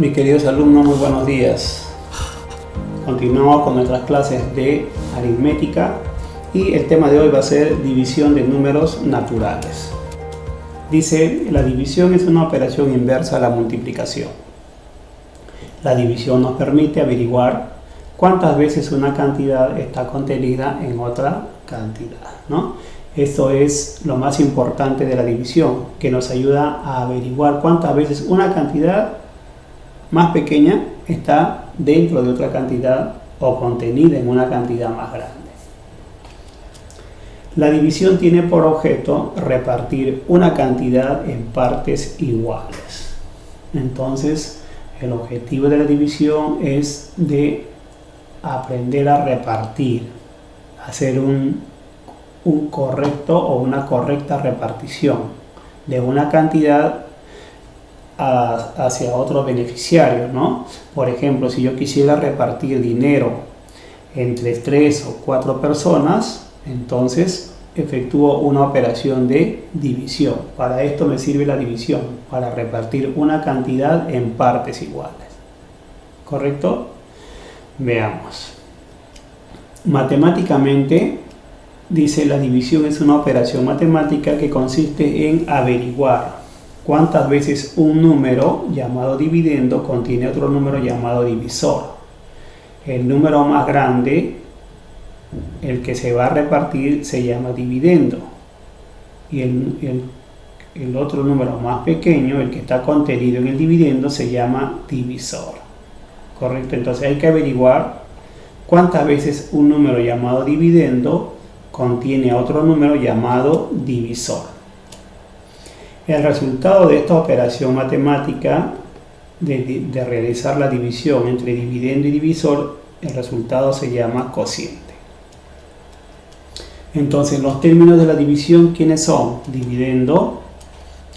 Mis queridos alumnos, muy buenos días. Continuamos con nuestras clases de aritmética y el tema de hoy va a ser división de números naturales. Dice, la división es una operación inversa a la multiplicación. La división nos permite averiguar cuántas veces una cantidad está contenida en otra cantidad, ¿no? Esto es lo más importante de la división, que nos ayuda a averiguar cuántas veces una cantidad más pequeña está dentro de otra cantidad o contenida en una cantidad más grande. La división tiene por objeto repartir una cantidad en partes iguales. Entonces, el objetivo de la división es de aprender a repartir, hacer un correcto o una correcta repartición de una cantidad hacia otro beneficiario, ¿no? Por ejemplo, si yo quisiera repartir dinero entre 3 o 4 personas, entonces efectúo una operación de división. Para esto me sirve la división, para repartir una cantidad en partes iguales. ¿Correcto? Veamos. Matemáticamente, dice, la división es una operación matemática que consiste en averiguar cuántas veces un número llamado dividendo contiene otro número llamado divisor. El número más grande, el que se va a repartir, se llama dividendo. Y el otro número más pequeño, el que está contenido en el dividendo, se llama divisor. ¿Correcto? Entonces hay que averiguar cuántas veces un número llamado dividendo contiene otro número llamado divisor. El resultado de esta operación matemática de realizar la división entre dividendo y divisor, el resultado se llama cociente. Entonces, los términos de la división, ¿quiénes son? Dividendo,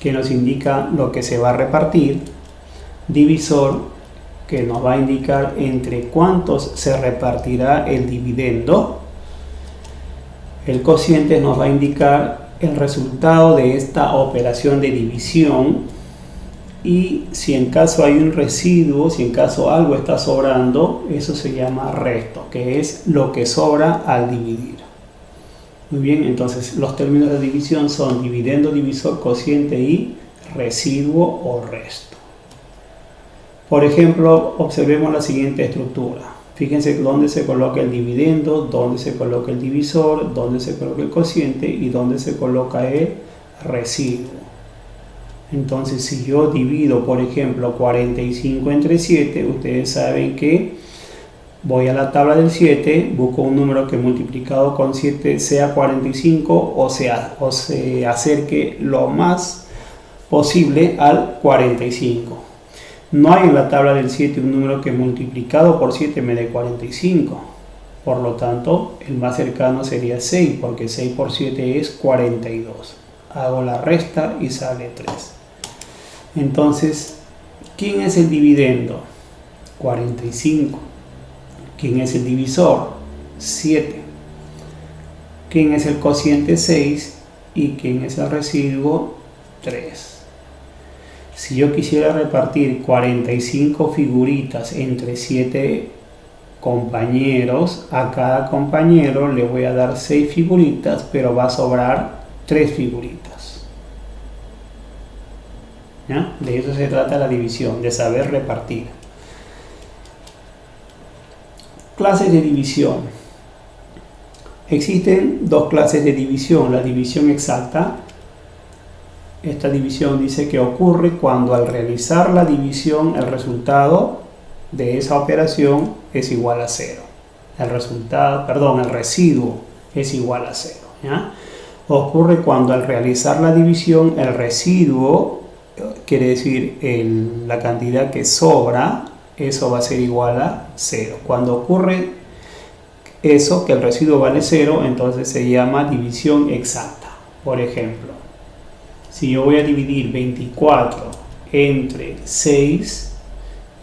que nos indica lo que se va a repartir; divisor, que nos va a indicar entre cuántos se repartirá el dividendo; el cociente nos va a indicar el resultado de esta operación de división, y si en caso hay un residuo, si en caso algo está sobrando, eso se llama resto, que es lo que sobra al dividir. Muy bien, entonces los términos de división son dividendo, divisor, cociente y residuo o resto. Por ejemplo, observemos la siguiente estructura. Fíjense dónde se coloca el dividendo, dónde se coloca el divisor, dónde se coloca el cociente y dónde se coloca el residuo. Entonces, si yo divido, por ejemplo, 45 entre 7, ustedes saben que voy a la tabla del 7, busco un número que multiplicado con 7 sea 45 o se acerque lo más posible al 45. No hay en la tabla del 7 un número que multiplicado por 7 me dé 45. Por lo tanto, el más cercano sería 6, porque 6 por 7 es 42. Hago la resta y sale 3. Entonces, ¿quién es el dividendo? 45. ¿Quién es el divisor? 7. ¿Quién es el cociente? 6. ¿Y quién es el residuo? 3. Si yo quisiera repartir 45 figuritas entre 7 compañeros, a cada compañero le voy a dar 6 figuritas, pero va a sobrar 3 figuritas. ¿Ya? De eso se trata la división, de saber repartir. Clases de división. Existen dos clases de división: la división exacta. Esta división dice que ocurre cuando al realizar la división el resultado de esa operación es igual a 0. El residuo es igual a 0. ¿Ya? Ocurre cuando al realizar la división el residuo, quiere decir la cantidad que sobra, eso va a ser igual a 0. Cuando ocurre eso, que el residuo vale 0, entonces se llama división exacta. Por ejemplo, si yo voy a dividir 24 entre 6,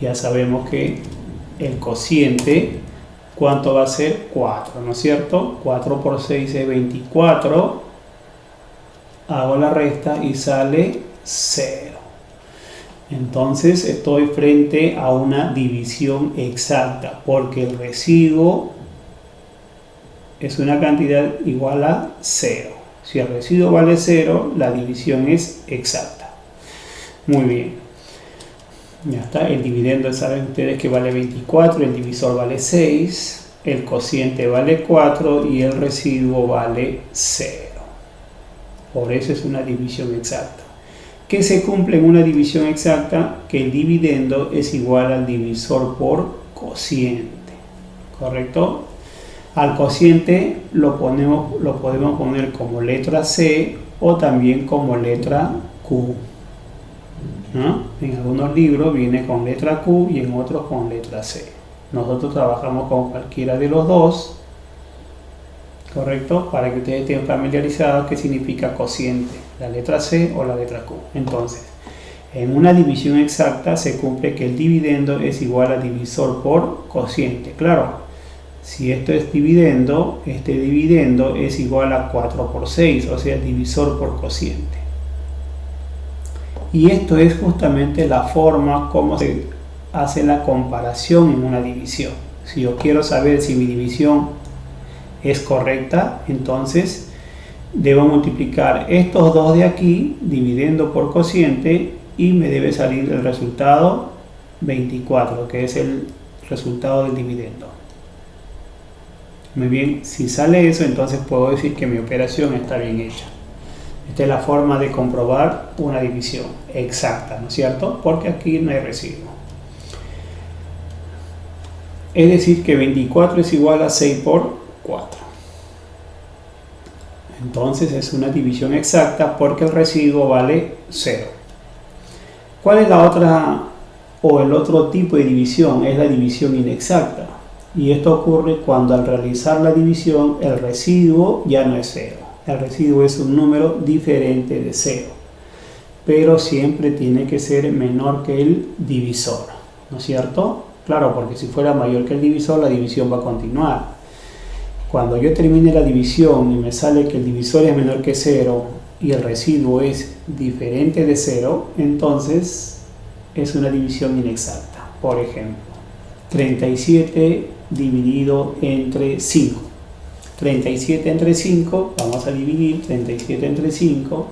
ya sabemos que el cociente, ¿cuánto va a ser? 4, ¿no es cierto? 4 por 6 es 24. Hago la resta y sale 0. Entonces estoy frente a una división exacta, porque el residuo es una cantidad igual a 0. Si el residuo vale 0, la división es exacta. Muy bien. Ya está. El dividendo, saben ustedes que vale 24, el divisor vale 6, el cociente vale 4 y el residuo vale 0. Por eso es una división exacta. ¿Qué se cumple en una división exacta? Que el dividendo es igual al divisor por cociente. ¿Correcto? Al cociente lo podemos poner como letra C o también como letra Q. ¿No? En algunos libros viene con letra Q y en otros con letra C. Nosotros trabajamos con cualquiera de los dos, ¿correcto? Para que ustedes estén familiarizados qué significa cociente, la letra C o la letra Q. Entonces, en una división exacta se cumple que el dividendo es igual a divisor por cociente. Claro, si esto es dividendo, este dividendo es igual a 4 por 6, o sea, divisor por cociente. Y esto es justamente la forma como se hace la comparación en una división. Si yo quiero saber si mi división es correcta, entonces debo multiplicar estos dos de aquí, dividendo por cociente, y me debe salir el resultado 24, que es el resultado del dividendo. Muy bien, si sale eso, entonces puedo decir que mi operación está bien hecha. Esta es la forma de comprobar una división exacta, ¿no es cierto? Porque aquí no hay residuo. Es decir, que 24 es igual a 6 por 4. Entonces es una división exacta porque el residuo vale 0. ¿Cuál es la otra o el otro tipo de división? Es la división inexacta. Y esto ocurre cuando al realizar la división el residuo ya no es 0. El residuo es un número diferente de 0, pero siempre tiene que ser menor que el divisor, ¿no es cierto? Claro, porque si fuera mayor que el divisor, la división va a continuar. Cuando yo termine la división y me sale que el divisor es menor que 0 y el residuo es diferente de 0, entonces es una división inexacta. Por ejemplo, 37 dividido entre 5. 37 entre 5, vamos a dividir 37 entre 5.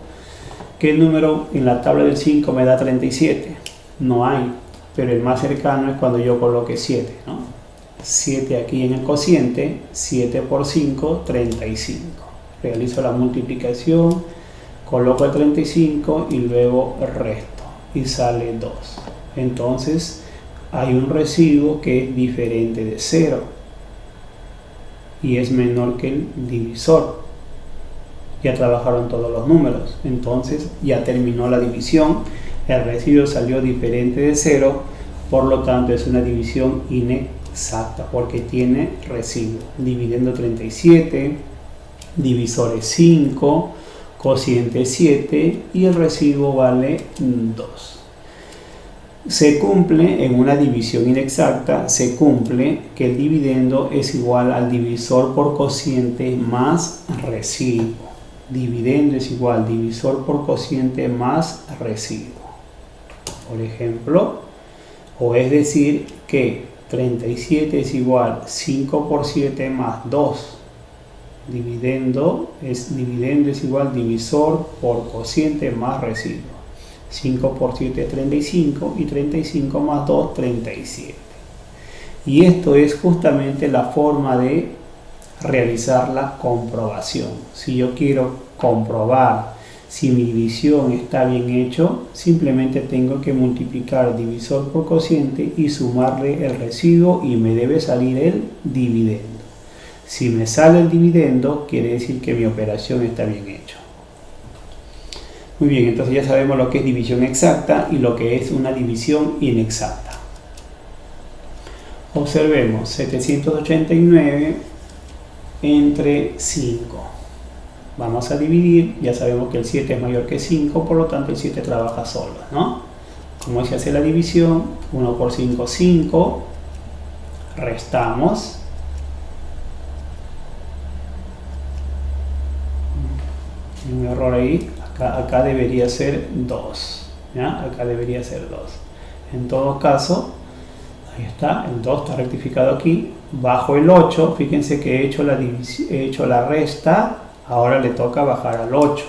¿Qué número en la tabla del 5 me da 37? No hay, pero el más cercano es cuando yo coloque 7, ¿no? 7 aquí en el cociente, 7 por 5, 35. Realizo la multiplicación, coloco el 35 y luego resto, y sale 2. Entonces hay un residuo que es diferente de 0. Y es menor que el divisor. Ya trabajaron todos los números, entonces ya terminó la división, el residuo salió diferente de 0, por lo tanto es una división inexacta porque tiene residuo. Dividiendo 37, divisor es 5, cociente 7 y el residuo vale 2. Se cumple en una división inexacta, se cumple que el dividendo es igual al divisor por cociente más residuo. Dividendo es igual divisor por cociente más residuo. Por ejemplo, o es decir que 37 es igual 5 por 7 más 2. Dividendo es igual divisor por cociente más residuo. 5 por 7 es 35 y 35 más 2, 37. Y esto es justamente la forma de realizar la comprobación. Si yo quiero comprobar si mi división está bien hecho, simplemente tengo que multiplicar divisor por cociente y sumarle el residuo y me debe salir el dividendo. Si me sale el dividendo, quiere decir que mi operación está bien hecha. Muy bien, entonces ya sabemos lo que es división exacta y lo que es una división inexacta. Observemos 789 entre 5. Vamos a dividir, ya sabemos que el 7 es mayor que 5, por lo tanto el 7 trabaja solo, ¿no? ¿Cómo se hace la división? 1 por 5, 5. Restamos. Un error ahí. Acá debería ser 2. ¿ya? Acá debería ser 2. En todo caso, ahí está, el 2 está rectificado aquí. Bajo el 8, fíjense que he hecho la resta, ahora le toca bajar al 8.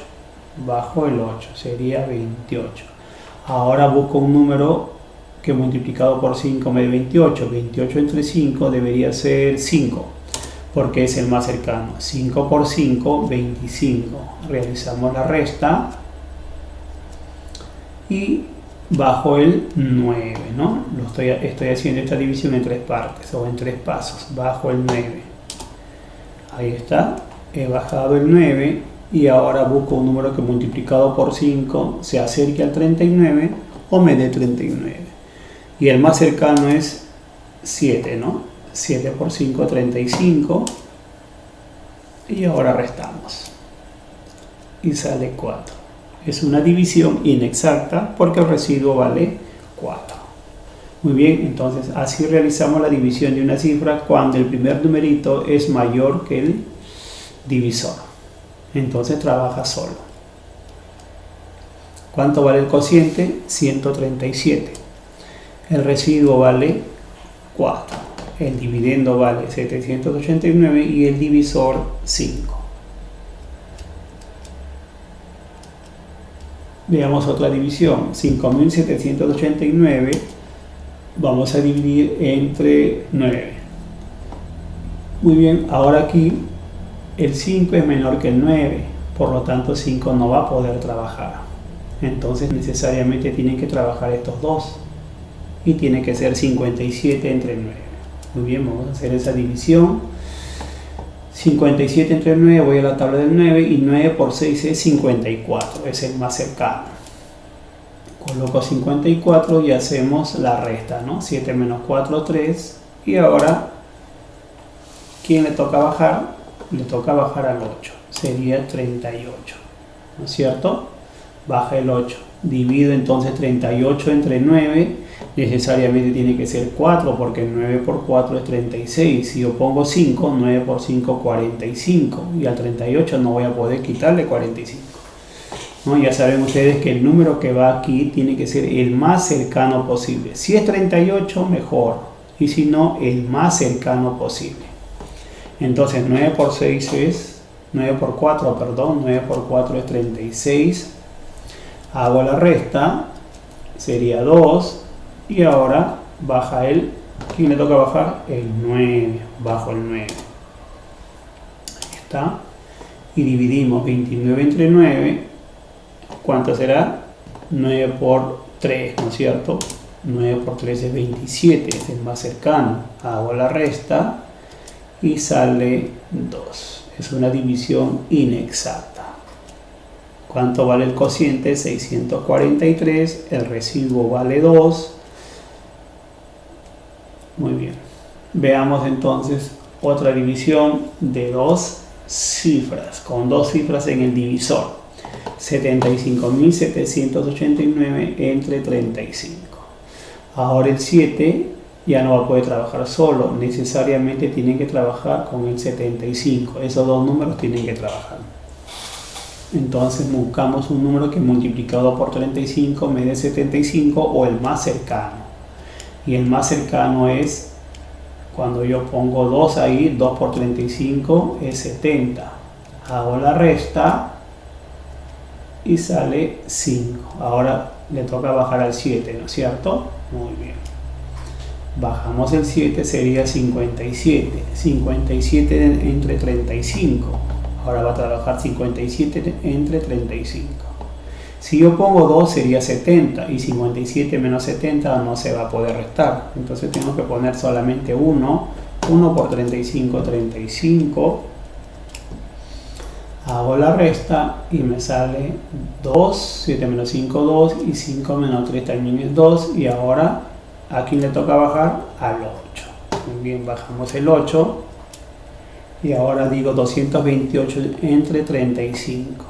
Bajo el 8, sería 28. Ahora busco un número que multiplicado por 5 me dé 28. 28 entre 5 debería ser 5, porque es el más cercano. 5 por 5, 25. Realizamos la resta y bajo el 9, ¿no? Estoy haciendo esta división en 3 partes o en 3 pasos. Bajo el 9. Ahí está. He bajado el 9 y ahora busco un número que multiplicado por 5 se acerque al 39 o me dé 39. Y el más cercano es 7, ¿no? 7 por 5, 35. Y ahora restamos. Y sale 4. Es una división inexacta porque el residuo vale 4. Muy bien, entonces así realizamos la división de una cifra cuando el primer numerito es mayor que el divisor. Entonces trabaja solo. ¿Cuánto vale el cociente? 137. El residuo vale 4. El dividendo vale 789 y el divisor 5. Veamos otra división. 5789 vamos a dividir entre 9. Muy bien, ahora aquí el 5 es menor que el 9, por lo tanto 5 no va a poder trabajar. Entonces necesariamente tienen que trabajar estos dos y tiene que ser 57 entre 9. Muy bien, vamos a hacer esa división. 57 entre 9, voy a la tabla del 9 y 9 por 6 es 54, es el más cercano. Coloco 54 y hacemos la resta, ¿no? 7 menos 4, 3. Y ahora, ¿quién le toca bajar? Le toca bajar al 8, sería 38, ¿no es cierto? Baja el 8, divido entonces 38 entre 9, necesariamente tiene que ser 4 porque 9 por 4 es 36. Si yo pongo 5, 9 por 5 45 y al 38 no voy a poder quitarle 45, ¿no? Ya saben ustedes que el número que va aquí tiene que ser el más cercano posible. Si es 38 mejor y si no el más cercano posible. Entonces 9 por 6 es 9 por 4, perdón, 9 por 4 es 36. Hago la resta, sería 2. Y ahora baja el, ¿quién le toca bajar? El 9, bajo el 9. Ahí está. Y dividimos 29 entre 9. ¿Cuánto será? 9 por 3, ¿no es cierto? 9 por 3 es 27, es el más cercano. Hago la resta y sale 2. Es una división inexacta. ¿Cuánto vale el cociente? 643. El residuo vale 2. Muy bien. Veamos entonces otra división de dos cifras, con dos cifras en el divisor. 75.789 entre 35. Ahora el 7 ya no va a poder trabajar solo, necesariamente tienen que trabajar con el 75. Esos dos números tienen que trabajar. Entonces buscamos un número que multiplicado por 35 me dé 75 o el más cercano. Y el más cercano es, cuando yo pongo 2 ahí, 2 por 35 es 70. Hago la resta y sale 5. Ahora le toca bajar al 7, ¿no es cierto? Muy bien. Bajamos el 7, sería 57. 57 entre 35. Ahora va a trabajar 57 entre 35. Si yo pongo 2 sería 70 y 57 menos 70 no se va a poder restar. Entonces tengo que poner solamente 1. 1 por 35, 35. Hago la resta y me sale 2. 7 menos 5, 2. Y 5 menos 3 también es 2. Y ahora, ¿a quién le toca bajar? Al 8. Muy bien, bajamos el 8. Y ahora digo 228 entre 35.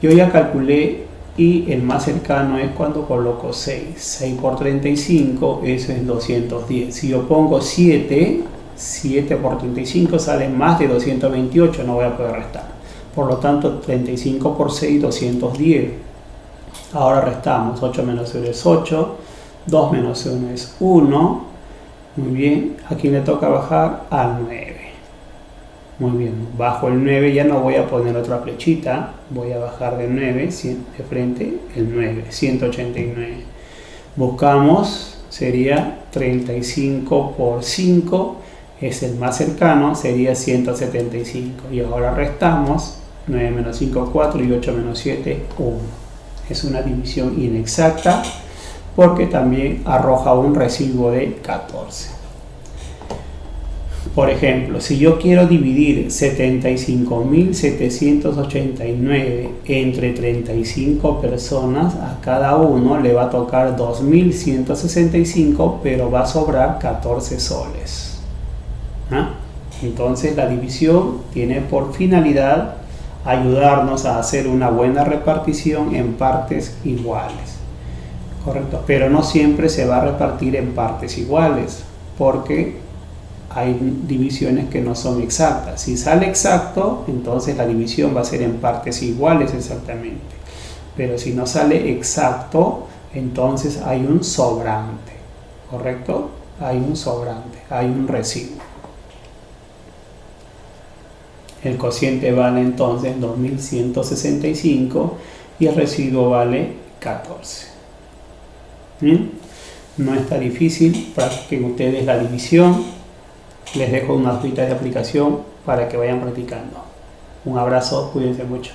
Yo ya calculé y el más cercano es cuando coloco 6. 6 por 35, eso es 210. Si yo pongo 7, 7 por 35 sale más de 228, no voy a poder restar. Por lo tanto, 35 por 6, 210. Ahora restamos. 8 menos 1 es 8. 2 menos 1 es 1. Muy bien. Aquí le toca bajar al 9. Muy bien. Bajo el 9. Ya no voy a poner otra flechita. Voy a bajar de 9. De frente el 9. 189. Buscamos. Sería 35 por 5. Es el más cercano. Sería 175. Y ahora restamos. 9 menos 5, 4. Y 8 menos 7, 1. Es una división inexacta porque también arroja un residuo de 14. Por ejemplo, si yo quiero dividir 75.789 entre 35 personas, a cada uno le va a tocar 2.165, pero va a sobrar 14 soles. ¿Ah? Entonces la división tiene por finalidad ayudarnos a hacer una buena repartición en partes iguales, correcto, pero no siempre se va a repartir en partes iguales porque hay divisiones que no son exactas. Si sale exacto, entonces la división va a ser en partes iguales exactamente, pero si no sale exacto, entonces hay un sobrante, correcto, hay un sobrante, hay un residuo. El cociente vale entonces 2165 y el residuo vale 14. ¿Bien? No está difícil, practiquen ustedes la división. Les dejo unas hojitas de aplicación para que vayan practicando. Un abrazo, cuídense mucho.